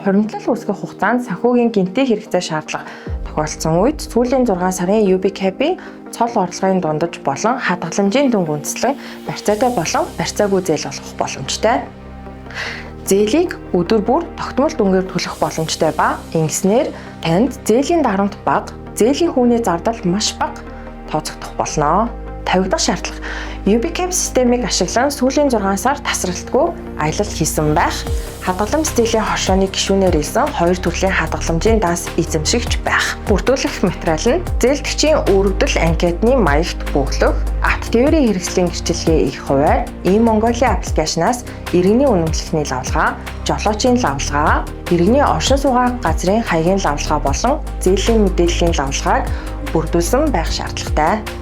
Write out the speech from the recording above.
Хуримтлал үүсгэх хугацаанд санхүүгийн гинти хэрэгцээ шаардлага тохиолдсон үед сүүлийн 6 сарын UBCAP-ийн цол орлогын дундаж болон хадгаламжийн дүнг үндэслэн барьцаатай болон барьцаагүй зээл олгох боломжтой. Зээлийг өдөр бүр тогтмол дүнгээр төлөх боломжтой ба ингэснээр танд зээлийн дарамт бага, зээлийн хүүний зардал маш бага тооцогдох болно. 50 дахь шаардлага. UBCAP системийг ашиглан сүүлийн 6 сар тасралтгүй аялал хийсэн байх. Хадгаламж зээлийн хошооны гишүүнээр илсэн 2 төрлийн хадгаламжийн даас эзэмшигч байх. Бүрдүүлэх материал нь зээлдэгчийн өргөдөл анкетны маягт бөглөх, акт теорийн хэрэгслийн гэрчлэгээ их хуваар, e-Mongolia аппликейшнаас иргэний үнэмшлэхний лавлгаа, жолоочийн лавлгаа, иргэний оршин суугаа газрын хаягийн лавлгаа болон зээлийн мэдээллийн лавлгааг бүрдүүлсэн байх шаардлагатай.